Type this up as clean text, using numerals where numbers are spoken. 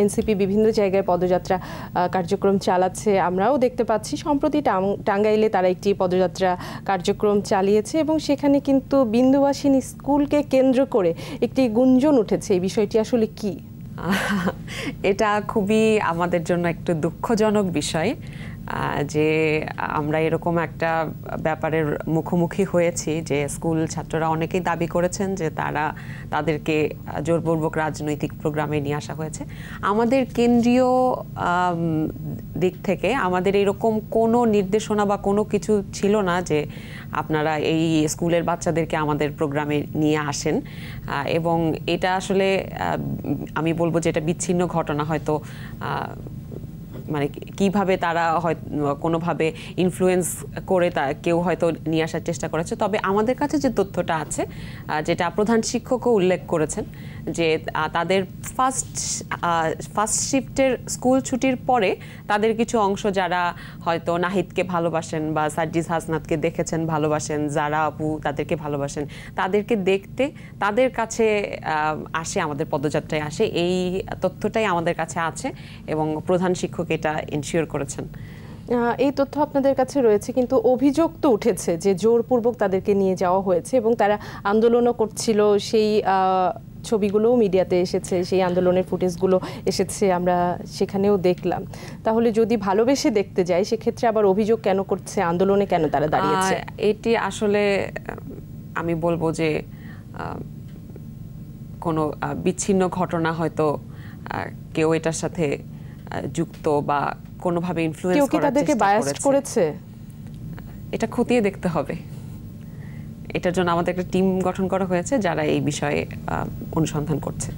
NCP বিভিন্ন জায়গায় পদযাত্রা কার্যক্রম চালাচ্ছে, আমরাও দেখতে পাচ্ছি। সম্প্রতি টাঙ্গাইলে তারা একটি পদযাত্রা কার্যক্রম চালিয়েছে এবং সেখানে কিন্তু বিন্দুবাসিনী স্কুলকে কেন্দ্র করে একটি গুঞ্জন উঠেছে। এই বিষয়টি আসলে কি? এটা খুবই আমাদের জন্য একটু দুঃখজনক বিষয় যে আমরা এরকম একটা ব্যাপারের মুখোমুখি হয়েছি যে স্কুল ছাত্ররা অনেকেই দাবি করেছেন যে তাদেরকে জোরপূর্বক রাজনৈতিক প্রোগ্রামে নিয়ে আসা হয়েছে। আমাদের কেন্দ্রীয় দিক থেকে আমাদের এরকম কোনো নির্দেশনা বা কোনো কিছু ছিল না যে আপনারা এই স্কুলের বাচ্চাদেরকে আমাদের প্রোগ্রামে নিয়ে আসেন। এবং এটা আসলে আমি বলবো যে এটা বিচ্ছিন্ন ঘটনা, হয়তো মানে কিভাবে তারা হয়তো কোনোভাবে ইনফ্লুয়েন্স করে কেউ হয়তো নিয়ে আসার চেষ্টা করেছে। তবে আমাদের কাছে যে তথ্যটা আছে, যেটা প্রধান শিক্ষকও উল্লেখ করেছেন, যে তাদের ফার্স্ট শিফটের স্কুল ছুটির পরে তাদের কিছু অংশ যারা হয়তো নাহিদকে ভালোবাসেন বা সার্জিস হাসনাতকে দেখেছেন ভালোবাসেন, যারা আপু তাদেরকে ভালোবাসেন, তাদেরকে দেখতে তাদের কাছে আসে, আমাদের পদযাত্রায় আসে। এই তথ্যটাই আমাদের কাছে আছে এবং প্রধান শিক্ষক এটা এনশিওর করেছেন। এই তথ্য আপনাদের কাছে রয়েছে, কিন্তু অভিযোগ তো উঠেছে যে জোরপূর্বক তাদেরকে নিয়ে যাওয়া হয়েছে এবং তারা আন্দোলনও করছিল। সেই ছবিগুলোও মিডিয়াতে এসেছে, সেই আন্দোলনের ফুটেজগুলো এসেছে, আমরা সেখানেও দেখলাম। তাহলে যদি ভালোবেসে দেখতে যায় সেক্ষেত্রে আবার অভিযোগ কেন করছে, আন্দোলনে কেন তারা দাঁড়িয়েছে? এটি আসলে আমি বলবো যে কোনো বিচ্ছিন্ন ঘটনা, হয়তো কেউ এটার সাথে যুক্ত বা কোনোভাবে ইনফ্লুয়েন্স করার চেষ্টা করেছে। তাদেরকে বায়াস করেছে, এটা খতিয়ে দেখতে হবে। এটার জন্য আমাদের একটা টিম গঠন করা হয়েছে যারা এই বিষয়ে অনুসন্ধান করছে।